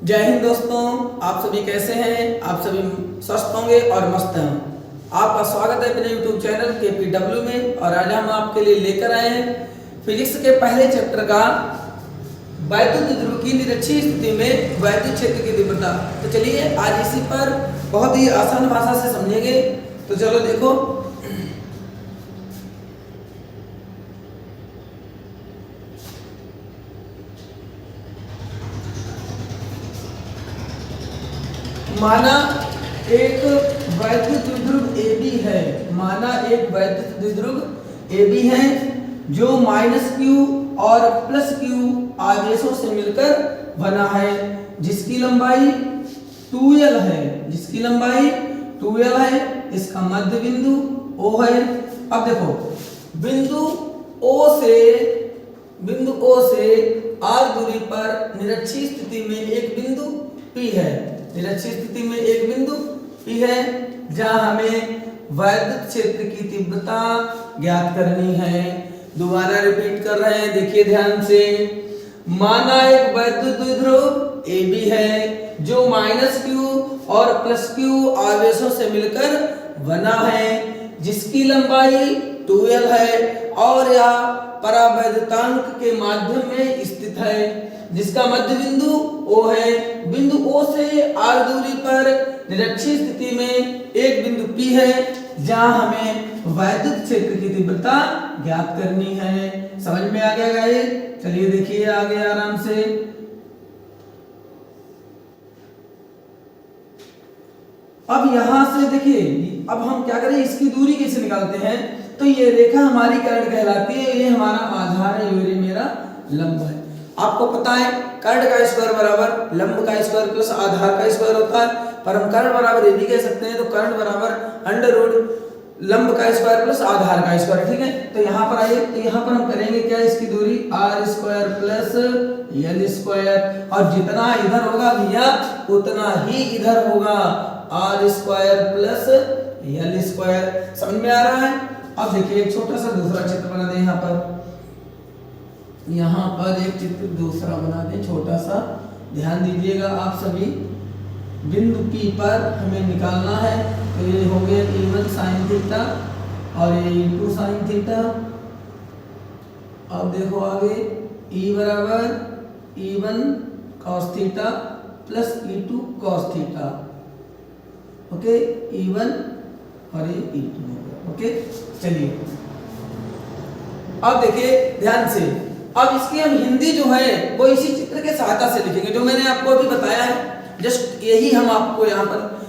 जय हिंद दोस्तों, आप सभी कैसे हैं? आप सभी स्वस्थ होंगे और मस्त हैं। आपका स्वागत है अपने YouTube चैनल KPW में। और आज हम आपके लिए लेकर आए हैं फिजिक्स के पहले चैप्टर का वैद्युत ध्रुव की निरक्षीय स्थिति में वैद्युत क्षेत्र की तीव्रता। तो चलिए आज इसी पर बहुत ही आसान भाषा से समझेंगे। तो चलो देखो, माना एक वैद्युत द्विध्रुव AB है। माना एक वैद्युत द्विध्रुव AB है जो -q और +q आवेशों से मिलकर बना है, जिसकी लंबाई 2l है। जिसकी लंबाई 2l है। इसका मध्य बिंदु O है। अब देखो, बिंदु O से r दूरी पर निरक्षीय स्थिति में एक बिंदु P है। निरक्षीय स्थिति में एक बिंदु P है जहां हमें वैद्युत क्षेत्र की तीव्रता ज्ञात करनी है। दोबारा रिपीट कर रहे हैं, देखिए ध्यान से। माना एक वैद्युत द्विध्रुव AB है जो -q और +q आवेशों से मिलकर बना है, जिसकी लंबाई 2l है और यह परावैद्युतांक के माध्यम में स्थित है, जिसका मध्य बिंदु O है। बिंदु O से r दूरी पर निरक्षीय स्थिति में एक बिंदु P है जहां हमें वैद्युत क्षेत्र की तीव्रता ज्ञात करनी है। समझ में आ गया गाइस? चलिए देखिए आगे आराम से। अब यहां से देखिए, अब हम क्या करें, इसकी दूरी कैसे निकालते हैं। तो ये रेखा हमारी करंट कहलाती है। ये हमारा आधार है, ये मेरा लंब है। आपको पता है करंट का स्क्वायर बराबर लंब का स्क्वायर प्लस आधार का स्क्वायर होता है, पर हम करंट बराबर ये भी कह सकते हैं। तो करंट बराबर √ लंब का स्क्वायर प्लस आधार का स्क्वायर। ठीक है, तो यहाँ पर आइए, तो यहाँ पर हम करेंगे क्या, इसकी दूरी r² प्लस l², और जितना इधर होगा भैया उतना ही इधर होगा, r² प्लस l²। समझ में आ रहा है? अब देखिए एक छोटा सा दूसरा चित्र बना दें। यहाँ पर एक चित्र दूसरा बना दें छोटा सा। ध्यान दीजिएगा आप सभी। बिंदु P पर हमें निकालना है। तो ये हो गया E1 sin थीटा और ये E2 sin थीटा। अब देखो आगे, E बराबर E1 cos theta plus E2 cos theta. Okay, E1 और ये E2 होगा। ओके, चलिए अब देखिए ध्यान से। अब इसकी हम हिंदी जो है वो इसी चित्र के सहायता से लिखेंगे, जो मैंने आपको अभी बताया है। जस्ट यही हम आपको यहाँ पर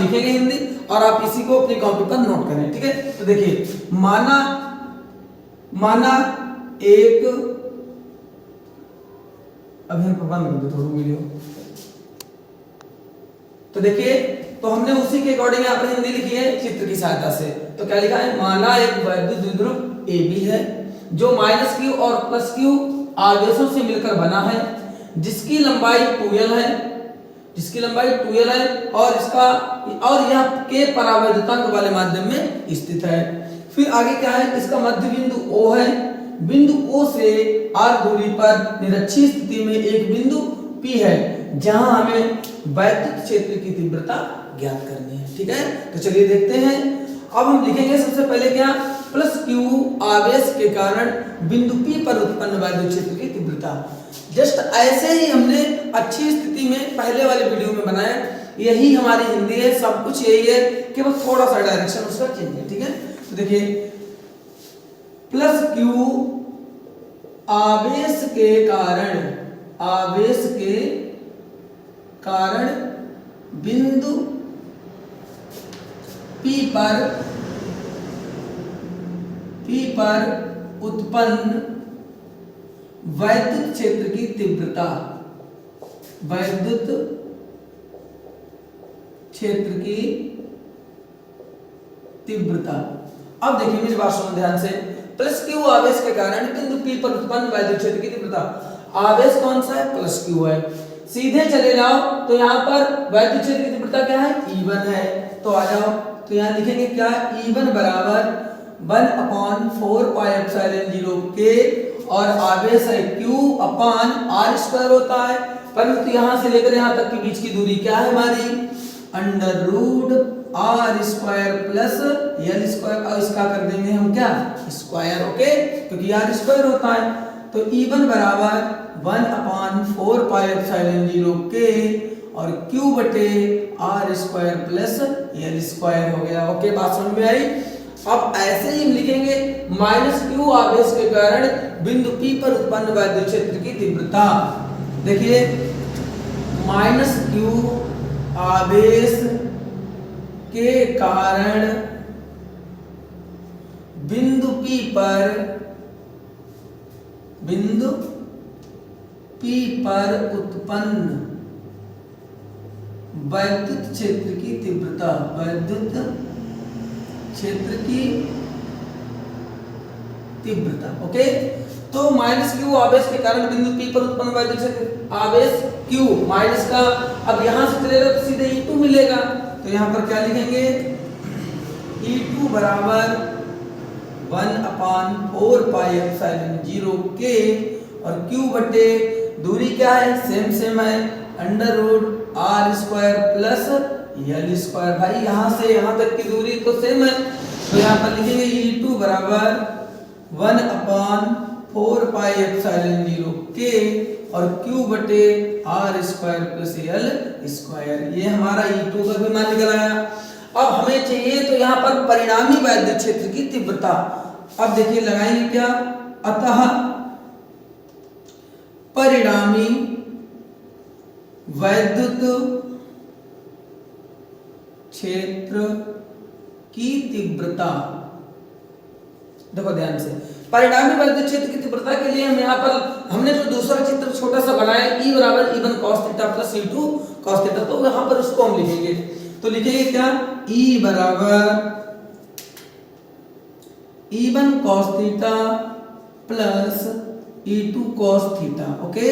लिखेंगे हिंदी, और आप इसी को अपनी कॉपी पर नोट करें। ठीक है, तो देखिए, माना एक, अभी हम बंद कर दो थोड़ा वीडियो। तो देखिए, तो हमने उसी के अकॉर्डिंग यहाँ पर हिंदी लिखी है चित्र की सहायता से। तो क्या लिखा है, माना एक वैद्युत द्विध्रुव AB है जो -q और +q आवेशों से मिलकर बना है, जिसकी लंबाई 2l है। जिसकी लंबाई 2l है और यह के परावैद्युतांक वाले माध्यम में स्थित है। फिर आगे क्या है, इसका मध्य बिंदु O है। बिंदु O से r दूरी पर निरक्षीय स्थिति में एक बिंदु P है जहां हमें वैद्युत क्षेत्र की तीव्रता ज्ञात करनी है। ठीक है, तो चलिए देखते हैं। अब हम लिखेंगे सबसे पहले क्या, +q आवेश के कारण बिंदु P पर उत्पन्न वैद्युत क्षेत्र की तीव्रता। जस्ट ऐसे ही हमने अच्छी स्थिति में पहले वाले वीडियो में बनाया। यही हमारी हिंदी है, सब कुछ यही है, केवल थोड़ा सा डायरेक्शन उसका चेंज है। ठीक है, तो देखिए, +q आवेश के कारण बिंदु P पर उत्पन्न वैद्युत क्षेत्र की तीव्रता। वैद्युत क्षेत्र की तीव्रता। अब देखिए मेरी बात सुनो ध्यान से। +q आवेश के कारण बिंदु P पर उत्पन्न वैद्युत क्षेत्र की तीव्रता। आवेश कौन सा है, +q है। सीधे चले जाओ तो यहाँ पर वैद्युत क्षेत्र की तीव्रता क्या है, E1 है। तो आ जाओ, तो यहाँ लिखेंगे क्या, E1 बराबर 1/4πε0 k, और आवेश है Q/r² होता है। परंतु यहाँ से लेकर यहाँ तक के बीच की दूरी क्या है हमारी, under root R square plus L square. और इसका कर देंगे हम क्या, स्क्वायर, ओके, क्योंकि आर स्क्वायर होता है। तो E1 बराबर 1/4 पाई एप्सिलॉन 0 के और Q बटे R square plus L square हो गया। ओके, बात समझ में आई। अब ऐसे ही हम लिखेंगे माइनस क्यू आवेश के कारण बिंदु P पर उत्पन्न वैद्युत क्षेत्र की तीव्रता। देखिए माइनस क्यू आवेश के कारण बिंदु P पर उत्पन्न वैद्युत क्षेत्र की तीव्रता, वैद्युत क्षेत्र की तीव्रता। ओके, तो माइनस क्यू आवेश के कारण बिंदु P पर उत्पन्न वैद्युत क्षेत्र आवेश Q माइनस का, अब यहां से चलेगा तो सीधे E2 मिलेगा। तो यहां पर क्या लिखेंगे, E2 बराबर 1/4 पाई एप्सिलॉन 0 के और Q बटे दूरी क्या है, सेम है, under root R square plus L square. भाई यहां से यहां तक की दूरी तो सेम है, तो यहां पर लिखेंगे E2 बराबर 1/4 पाई एप्सिलॉन 0 के और Q बटे R square plus L square. ये हमारा E2 का भी मान निकल आया। अब हमें चाहिए तो यहाँ पर परिणामी वैद्युत क्षेत्र की तीव्रता। अब देखिए लगाएंगे क्या, अतः परिणामी वैद्युत क्षेत्र की तीव्रता। देखो ध्यान से, परिणामी वैद्युत क्षेत्र की तीव्रता के लिए हम यहाँ पर हमने जो दूसरा चित्र छोटा सा बनाया E बराबर E1 cos theta plus E2 cos theta, तो यहाँ पर उसको हम लिखेंगे। तो लिखेंगे क्या, E बराबर E1 cos theta plus E2 cos theta. Okay,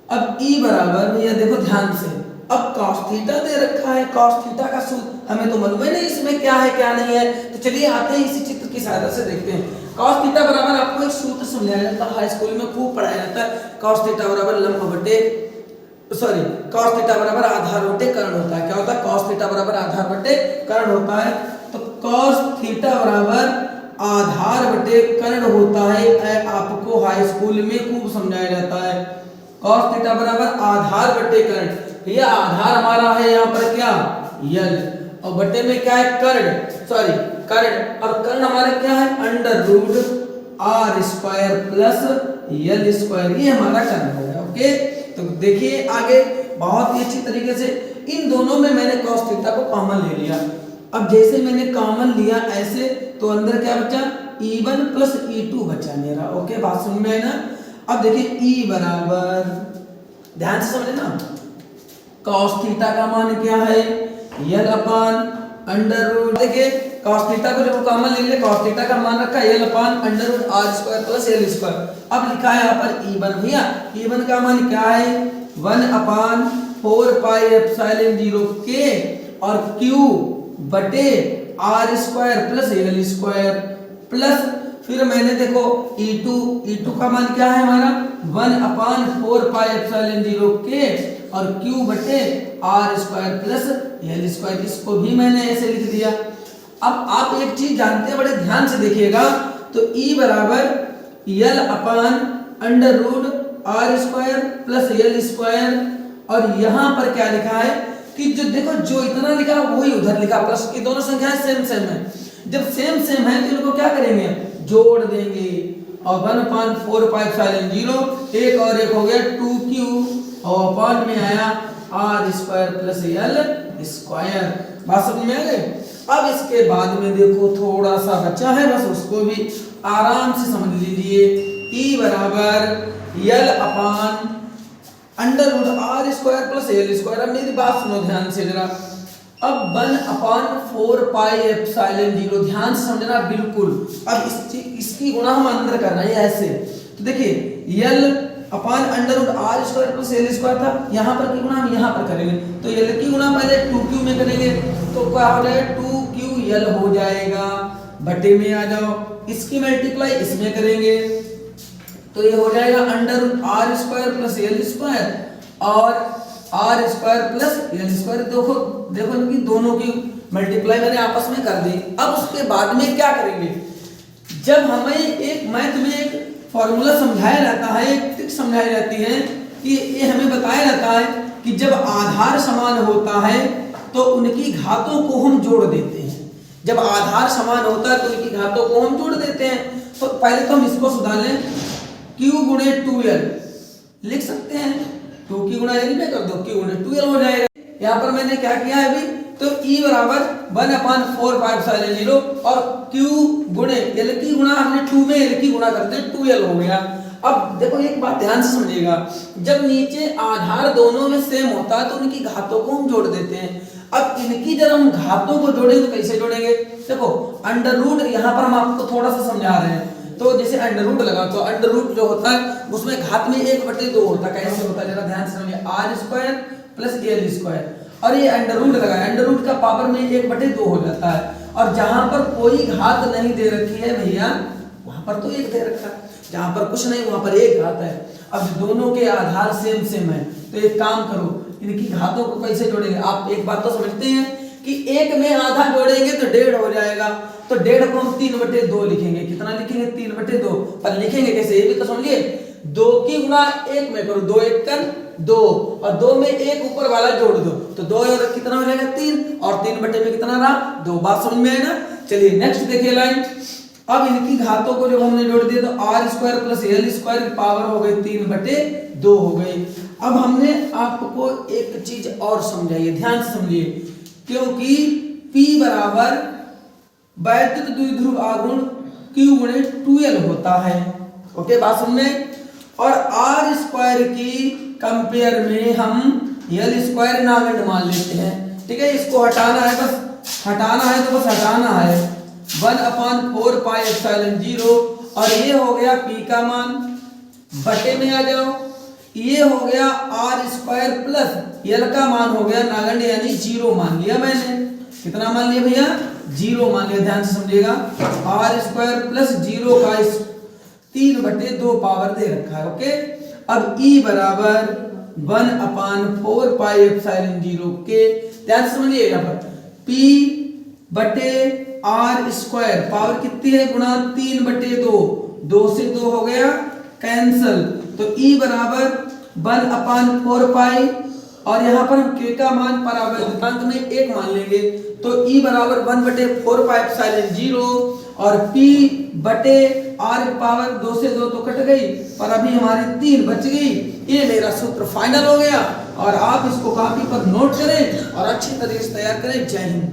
अब E बराबर भैया देखो ध्यान से, अब cos थीटा दे रखा है, cos थीटा का सूत्र हमें तो मालूम है नहीं इसमें क्या है क्या नहीं है। तो चलिए आते हैं इसी चित्र की सहायता से देखते हैं। cos थीटा बराबर आपको एक सूत्र समझाया जाता है, हाई स्कूल में खूब पढ़ाया जाता है। cos थीटा बराबर लंब बटे cos थीटा बराबर आधार बटे कर्ण होता है। क्या होता है, cos थीटा बराबर आधार बटे कर्ण होता है। तो cos थीटा बराबर आधार बटे कर्ण होता है, आपको हाई स्कूल में खूब समझाया जाता है। cos थीटा बराबर आधार बटे कर्ण, भैया आधार हमारा है यहाँ पर क्या, यल, और बटे में क्या है, कर्ण, और कर्ण हमारा क्या है, under root R square plus L square. ये हमारा कर्ण हो गया। ओके, तो देखिए आगे बहुत ही अच्छी तरीके से इन दोनों में मैंने cos थीटा को कॉमन ले लिया। अब जैसे मैंने कॉमन लिया ऐसे, तो अंदर क्या बचा, E1 प्लस E2 बचा मेरा। ओके, बात समझ में आई ना। अब देखिए E बराबर, ध्यान से समझे ना, cos थीटा का मान क्या है, यल अपान अंडर रूट। देखिए cos थीटा को जब कॉमन ले लिया, cos थीटा का मान रखा L upon under root R square plus L square. अब लिखा है यहाँ पर E1, भैया E1 का मान क्या है, 1/4 पाई एप्सिलॉन 0 के और Q बटे R square plus L square plus, फिर मैंने देखो E2 का मान क्या है हमारा, 1/4 पाई एप्सिलॉन 0 के और Q बटे R square plus L square. इसको भी मैंने ऐसे लिख दिया। अब आप एक चीज जानते हैं, बड़े ध्यान से देखिएगा, तो E बराबर L upon under root R square plus L square, और यहाँ पर क्या लिखा है कि जो देखो जो इतना लिखा वही उधर लिखा प्लस, ये दोनों संख्याएं सेम है। जब सेम है तो इनको क्या करेंगे, जोड़ देंगे, और 1/4 पाई एप्सिलॉन 0 एक और एक हो गया 2Q और अपान में आया R square plus L square. बात समझ में आ गई। अब इसके बाद में देखो थोड़ा सा बचा है, बस उसको भी आराम से समझ लीजिए। E बराबर L upon under root R square plus L square. अब मेरी बात सुनो ध्यान से जरा, अब 1/4 पाई एप्सिलॉन 0, ध्यान से समझना बिल्कुल। अब इसकी गुणा हम अंदर करना है ऐसे, तो देखिए L upon under root R square plus L square था, यहाँ पर की गुणा हम यहाँ पर करेंगे, तो यल की गुणा पहले 2Q में करेंगे, तो क्या हो जाएगा 2QL हो जाएगा, बटे में आ जाओ, इसकी मल्टीप्लाई इसमें करेंगे तो ये हो जाएगा under root R square plus L square, और R square plus L square. देखो देखो इनकी दोनों की मल्टीप्लाई मैंने आपस में कर दी। अब उसके बाद में क्या करेंगे, जब हमें मैं तुम्हें एक फॉर्मूला समझाया जाता है, एक ट्रिक समझाई जाती है कि ये हमें बताया जाता है कि जब आधार समान होता है तो उनकी घातों को हम जोड़ देते हैं। जब आधार समान होता है तो उनकी घातों को हम जोड़ देते हैं। तो पहले तो हम इसको सुधार लें, q गुणे 2l लिख सकते हैं, 2 की गुणा l में कर दो, q गुणे 2l हो जाएगा। यहाँ पर मैंने क्या किया है अभी, तो E बराबर 1/4π0 और Q गुणे L की गुणा हमने 2 में L की गुणा करते 2L हो गया। अब देखो एक बात ध्यान से समझिएगा, जब नीचे आधार दोनों में सेम होता है तो उनकी घातों को हम जोड़ देते हैं। अब इनकी जब हम घातों को जोड़ेंगे तो कैसे जोड़ेंगे, देखो अंडर रूट, यहाँ पर हम आपको थोड़ा सा समझा रहे हैं। तो जैसे अंडर रूट लगा तो अंडर रूट जो होता है उसमें घात में 1/2 होता है। कैसे होता है जरा ध्यान से समझिए, R square plus L square, और ये अंडर रूट लगा है, अंडर रूट का पावर में 1/2 हो जाता है। और जहां पर कोई घात नहीं दे रखी है भैया वहां पर तो 1 दे रखा है, जहां पर कुछ नहीं वहां पर 1 घात है। अब दोनों के आधार सेम सेम है तो एक काम करो, इनकी घातों को कैसे जोड़ेंगे। आप एक बात तो समझते हैं कि 1 में आधा जोड़ेंगे तो 1.5 हो जाएगा, तो 1.5 को हम 3/2 लिखेंगे। कितना लिखेंगे, 3/2। पर लिखेंगे कैसे ये भी तो समझिए, 2 की गुणा 1 में करो, 2 1 कर 2 और 2 में 1 ऊपर वाला जोड़ दो तो 2 और कितना हो जाएगा 3, और 3/में कितना रहा 2। बात समझ में है ना। चलिए नेक्स्ट देखिए लाइन। अब इनकी घातों को जब हमने जोड़ दिया तो R square plus L square की पावर हो गई 3/2 हो गई। अब हमने आपको एक चीज और समझाई है, ध्यान से समझिए, क्योंकि P बराबर वैद्युत द्विध्रुव आघूर्ण Q गुणे 2L होता है। ओके बात समझ में। और आर स्क्वायर की कंपेयर में हम एल स्क्वायर नागंड मान लेते हैं, ठीक है। इसको हटाना है, बस हटाना है तो बस हटाना है, 1/4πε0 और ये हो गया P का मान, बटे में आ जाओ, ये हो गया आर स्क्वायर प्लस एल का मान हो गया नागंड यानी 0 मान लिया मैंने। कितना मान लिया भैया, 0 मान लिया। ध्यान से समझिएगा, आर स्क्वायर प्लस 0 का 3/2 पावर दे रखा है। ओके, अब E बराबर 1/4πε0 के, ध्यान से समझिए, यहाँ पर P बटे आर स्क्वायर पावर कितनी है गुणा 3/2, 2 से 2 हो गया कैंसल, तो E बराबर 1/4π और यहाँ पर हम K का मान परावर्तकांक में 1 मान लेंगे तो E बराबर 1/4πε0 और P बटे R पावर 2 से 2 तो कट गई, पर अभी हमारी 3 बच गई। ये मेरा सूत्र फाइनल हो गया और आप इसको कॉपी पर नोट करें और अच्छी तरीके से तैयार करें। जय हिंद।